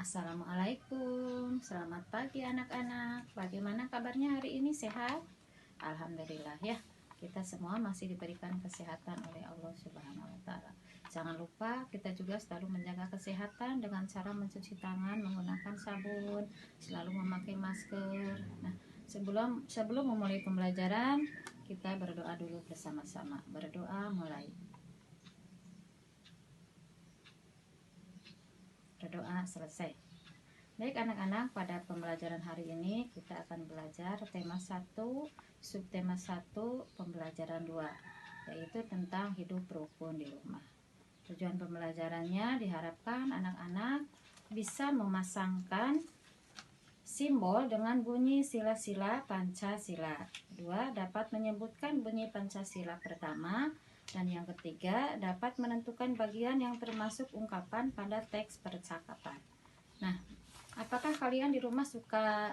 Assalamualaikum, selamat pagi anak-anak. Bagaimana kabarnya hari ini, sehat? Alhamdulillah ya, kita semua masih diberikan kesehatan oleh Allah Subhanahu wa Ta'ala. Jangan lupa kita juga selalu menjaga kesehatan dengan cara mencuci tangan menggunakan sabun, selalu memakai masker. Nah, sebelum memulai pembelajaran, kita berdoa dulu bersama-sama. Berdoa mulai. Berdoa selesai. Baik anak-anak, pada pembelajaran hari ini kita akan belajar tema 1, subtema 1, pembelajaran 2, yaitu tentang hidup rukun di rumah. Tujuan pembelajarannya diharapkan anak-anak bisa memasangkan simbol dengan bunyi sila-sila Pancasila. 2, dapat menyebutkan bunyi Pancasila pertama, dan yang ketiga dapat menentukan bagian yang termasuk ungkapan pada teks percakapan. Nah, apakah kalian di rumah suka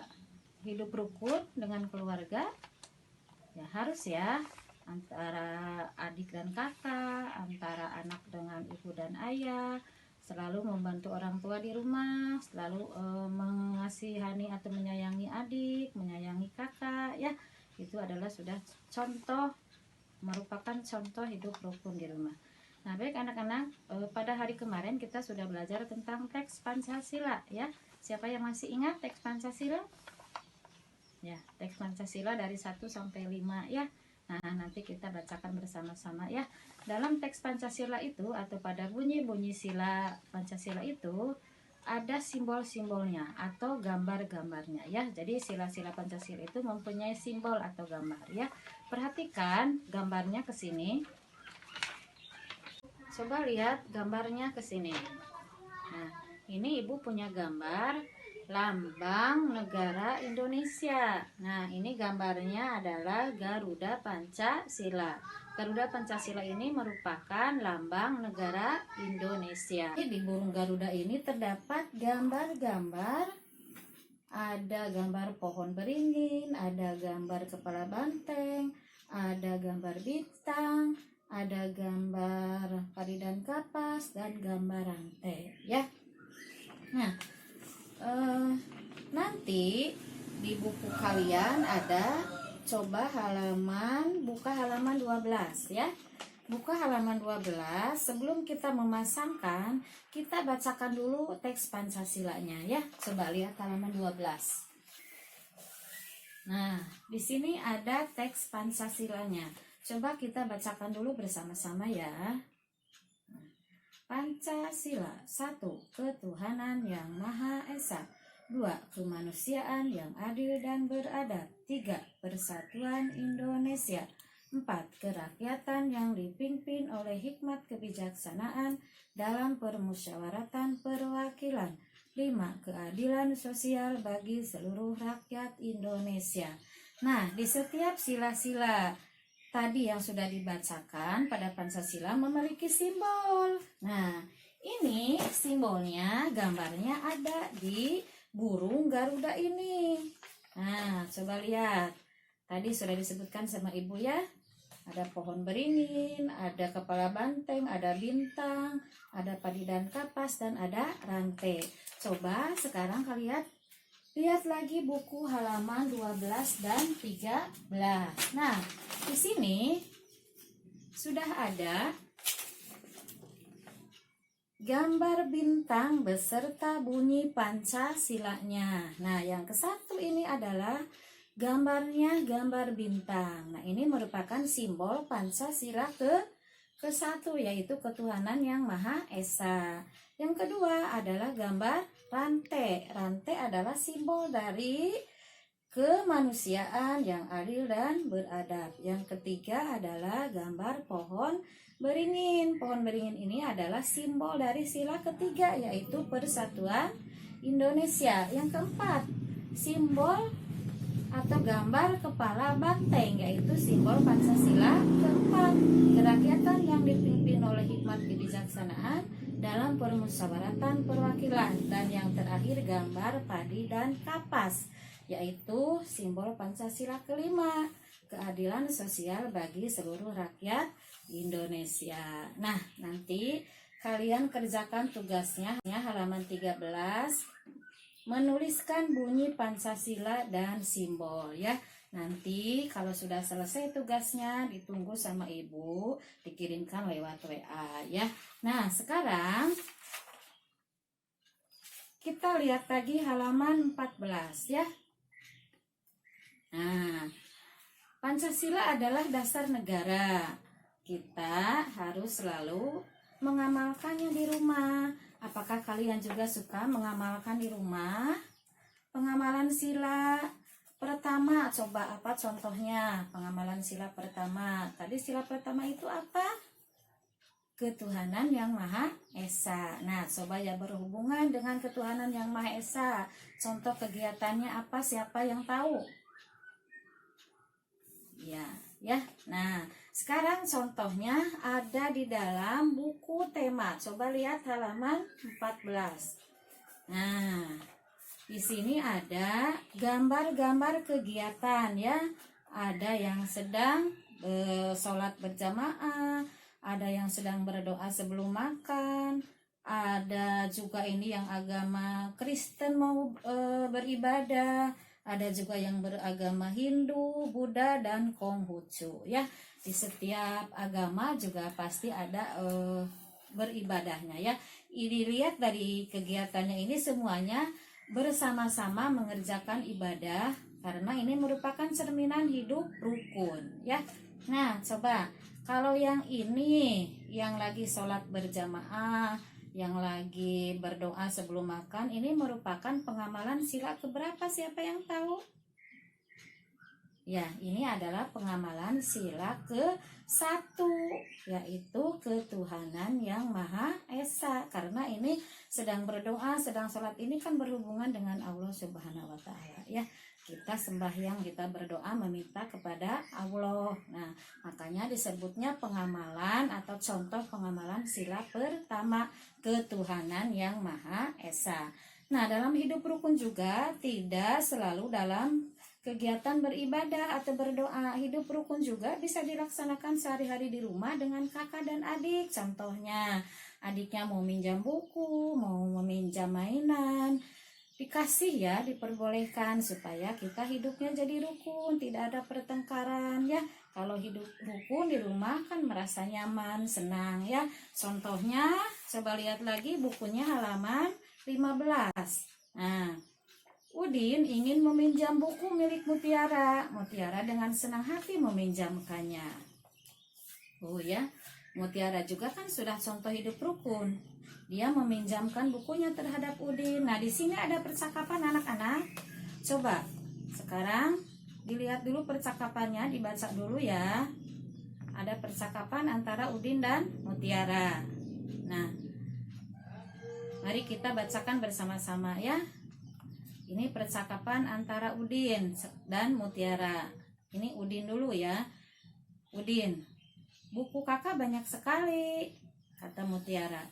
hidup rukun dengan keluarga? Ya harus ya, antara adik dan kakak, antara anak dengan ibu dan ayah, selalu membantu orang tua di rumah, selalu mengasihani atau menyayangi adik, menyayangi kakak ya. Itu adalah sudah merupakan contoh hidup rukun di rumah. Nah, baik anak-anak, pada hari kemarin kita sudah belajar tentang teks Pancasila ya. Siapa yang masih ingat teks Pancasila? Ya, teks Pancasila dari 1 sampai 5 ya. Nah, nanti kita bacakan bersama-sama ya. Dalam teks Pancasila itu atau pada bunyi-bunyi sila Pancasila itu ada simbol-simbolnya atau gambar-gambarnya ya. Jadi sila-sila Pancasila itu mempunyai simbol atau gambar ya. Perhatikan gambarnya ke sini. Coba lihat gambarnya ke sini. Nah, ini Ibu punya gambar lambang negara Indonesia. Nah, ini gambarnya adalah Garuda Pancasila. Garuda Pancasila ini merupakan lambang negara Indonesia. Di burung Garuda ini terdapat gambar-gambar. Ada gambar pohon beringin, ada gambar kepala banteng, ada gambar bintang, ada gambar pari dan kapas, dan gambar rantai ya. Nah, nanti di buku kalian ada, coba buka halaman 12 ya. Buka halaman 12, sebelum kita memasangkan, kita bacakan dulu teks Pancasilanya ya. Coba lihat halaman 12. Nah, di sini ada teks Pancasilanya. Coba kita bacakan dulu bersama-sama ya. Pancasila. 1. Ketuhanan yang Maha Esa. 2. Kemanusiaan yang adil dan beradab. 3. Persatuan Indonesia. 4. Kerakyatan yang dipimpin oleh hikmat kebijaksanaan dalam permusyawaratan perwakilan. 5. Keadilan sosial bagi seluruh rakyat Indonesia. Nah, di setiap sila-sila tadi yang sudah dibacakan pada Pancasila memiliki simbol. Nah, ini simbolnya, gambarnya ada di burung Garuda ini. Nah, coba lihat. Tadi sudah disebutkan sama Ibu ya. Ada pohon beringin, ada kepala banteng, ada bintang, ada padi dan kapas, dan ada rantai. Coba sekarang kalian lihat lagi buku halaman 12 dan 13. Nah, di sini sudah ada gambar bintang beserta bunyi Pancasilanya. Nah, yang ke-1 ini adalah gambarnya gambar bintang. Nah, ini merupakan simbol Pancasila ke-1, yaitu ketuhanan yang Maha Esa. Yang kedua adalah gambar rantai. Rantai adalah simbol dari kemanusiaan yang adil dan beradab. Yang ketiga adalah gambar pohon beringin. Pohon beringin ini adalah simbol dari sila ketiga, yaitu persatuan Indonesia. Yang keempat, simbol atau gambar kepala banteng, yaitu simbol Pancasila. Keempat, kerakyatan yang dipimpin oleh hikmat kebijaksanaan dalam permusyawaratan perwakilan. Dan yang terakhir, gambar padi dan kapas, yaitu simbol Pancasila. Kelima, keadilan sosial bagi seluruh rakyat Indonesia. Nah, nanti kalian kerjakan tugasnya halaman 13, menuliskan bunyi Pancasila dan simbol ya. Nanti kalau sudah selesai tugasnya ditunggu sama ibu, dikirimkan lewat WA ya. Nah, sekarang kita lihat lagi halaman 14 ya. Nah, Pancasila adalah dasar negara. Kita harus selalu mengamalkannya di rumah. Apakah kalian juga suka mengamalkan di rumah? Pengamalan sila pertama, coba apa contohnya? Pengamalan sila pertama. Tadi sila pertama itu apa? Ketuhanan yang Maha Esa. Nah, coba ya berhubungan dengan ketuhanan yang Maha Esa. Contoh kegiatannya apa? Siapa yang tahu? Ya. Nah, sekarang contohnya ada di dalam buku tema. Coba lihat halaman 14. Nah, di sini ada gambar-gambar kegiatan ya. Ada yang sedang sholat berjamaah, ada yang sedang berdoa sebelum makan, ada juga ini yang agama Kristen mau beribadah, ada juga yang beragama Hindu, Buddha, dan Konghucu ya. Di setiap agama juga pasti ada beribadahnya ya. Dilihat dari kegiatannya ini semuanya bersama-sama mengerjakan ibadah karena ini merupakan cerminan hidup rukun ya. Nah, coba kalau yang ini yang lagi sholat berjamaah, yang lagi berdoa sebelum makan, ini merupakan pengamalan sila keberapa? Siapa yang tahu? Ya, ini adalah pengamalan sila ke-1, yaitu ketuhanan yang Maha Esa. Karena ini sedang berdoa, sedang sholat, ini kan berhubungan dengan Allah Subhanahu wa Ta'ala ya. Kita sembahyang, kita berdoa meminta kepada Allah. Nah, makanya disebutnya pengamalan atau contoh pengamalan sila pertama, ketuhanan yang Maha Esa. Nah, dalam hidup rukun juga tidak selalu dalam kegiatan beribadah atau berdoa. Hidup rukun juga bisa dilaksanakan sehari-hari di rumah dengan kakak dan adik. Contohnya, adiknya mau minjam buku, mau meminjam mainan, dikasih ya, diperbolehkan supaya kita hidupnya jadi rukun, tidak ada pertengkaran ya. Kalau hidup rukun di rumah kan merasa nyaman, senang ya. Contohnya, coba lihat lagi bukunya halaman 15. Nah, Udin ingin meminjam buku milik Mutiara. Mutiara dengan senang hati meminjamkannya. Oh ya, Mutiara juga kan sudah contoh hidup rukun. Dia meminjamkan bukunya terhadap Udin. Nah, di sini ada percakapan anak-anak. Coba sekarang dilihat dulu percakapannya, dibaca dulu ya. Ada percakapan antara Udin dan Mutiara. Nah, mari kita bacakan bersama-sama ya. Ini percakapan antara Udin dan Mutiara. Ini Udin dulu ya. Udin, buku kakak banyak sekali, kata Mutiara.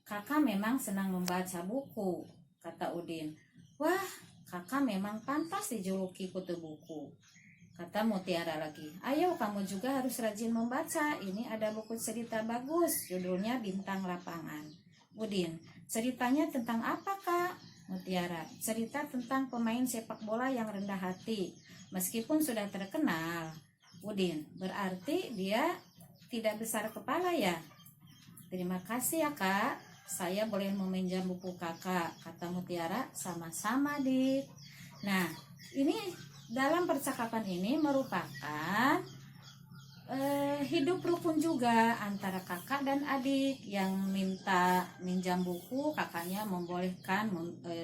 Kakak memang senang membaca buku, kata Udin. Wah, kakak memang pantas dijuluki kutu buku, kata Mutiara lagi. Ayo kamu juga harus rajin membaca. Ini ada buku cerita bagus, judulnya Bintang Lapangan. Udin, ceritanya tentang apa kak? Mutiara, cerita tentang pemain sepak bola yang rendah hati, meskipun sudah terkenal. Udin, berarti dia tidak besar kepala ya? Terima kasih ya kak, saya boleh meminjam buku kakak, kata Mutiara. Sama-sama dik. Nah, ini dalam percakapan ini merupakan hidup rukun juga antara kakak dan adik. Yang minta minjam buku, kakaknya membolehkan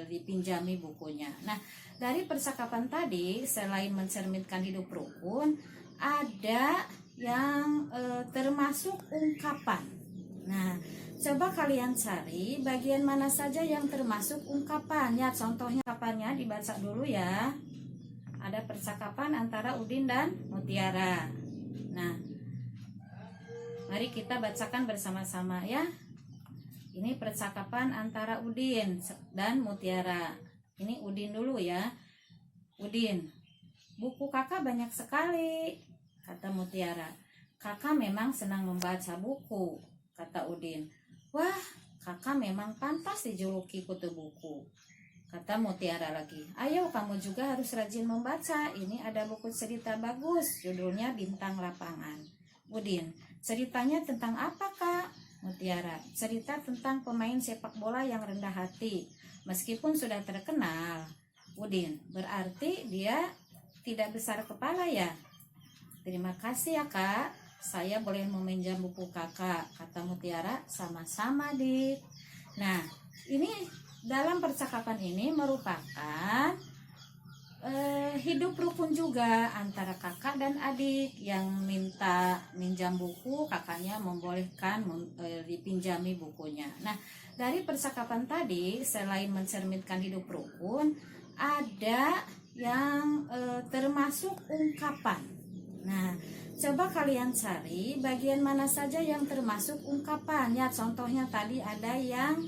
dipinjami bukunya. Nah, dari percakapan tadi selain mencerminkan hidup rukun, ada yang termasuk ungkapan. Nah, coba kalian cari bagian mana saja yang termasuk ungkapan ya. Contohnya ungkapannya dibaca dulu ya. Ada percakapan antara Udin dan Mutiara. Nah, mari kita bacakan bersama-sama ya. Ini percakapan antara Udin dan Mutiara. Ini Udin dulu ya. Udin, buku kakak banyak sekali, kata Mutiara. Kakak memang senang membaca buku, kata Udin. Wah, kakak memang pantas dijuluki kutu buku. Kata Mutiara lagi, ayo kamu juga harus rajin membaca. Ini ada buku cerita bagus, judulnya Bintang Lapangan. Udin, ceritanya tentang apa kak? Mutiara, cerita tentang pemain sepak bola yang rendah hati, meskipun sudah terkenal. Udin, berarti dia tidak besar kepala ya? Terima kasih ya kak, saya boleh meminjam buku kakak, kata Mutiara. Sama-sama dik. Nah, ini dalam percakapan ini merupakan hidup rukun juga antara kakak dan adik. Yang minta minjam buku, kakaknya membolehkan dipinjami bukunya. Nah, dari percakapan tadi selain mencerminkan hidup rukun, ada yang termasuk ungkapan. Nah, coba kalian cari bagian mana saja yang termasuk ungkapan. Ya, contohnya tadi ada yang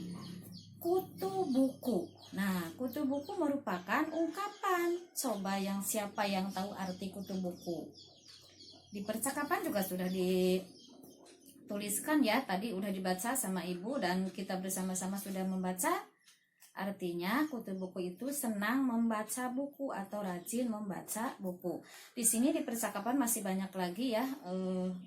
kutu buku. Nah, kutu buku merupakan ungkapan. Coba siapa yang tahu arti kutu buku? Di percakapan juga sudah dituliskan ya. Tadi udah dibaca sama ibu dan kita bersama-sama sudah membaca. Artinya kutu buku itu senang membaca buku atau rajin membaca buku. Di sini di percakapan masih banyak lagi ya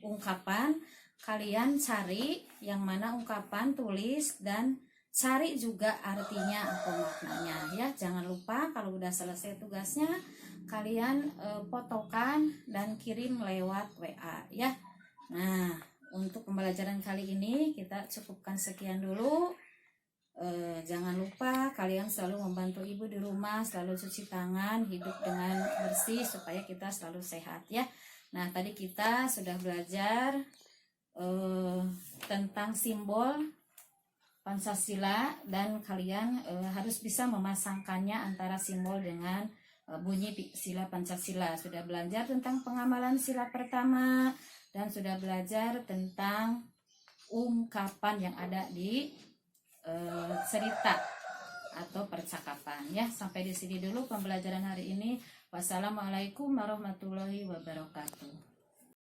ungkapan. Kalian cari yang mana ungkapan, tulis, dan cari juga artinya atau maknanya ya. Jangan lupa kalau udah selesai tugasnya kalian fotokan dan kirim lewat WA ya. Nah, untuk pembelajaran kali ini kita cukupkan sekian dulu. Jangan lupa kalian selalu membantu ibu di rumah, selalu cuci tangan, hidup dengan bersih supaya kita selalu sehat ya. Nah, tadi kita sudah belajar tentang simbol Pancasila dan kalian harus bisa memasangkannya antara simbol dengan bunyi sila Pancasila. Sudah belajar tentang pengamalan sila pertama dan sudah belajar tentang ungkapan yang ada di cerita atau percakapan ya. Sampai di sini dulu pembelajaran hari ini. Wassalamualaikum warahmatullahi wabarakatuh.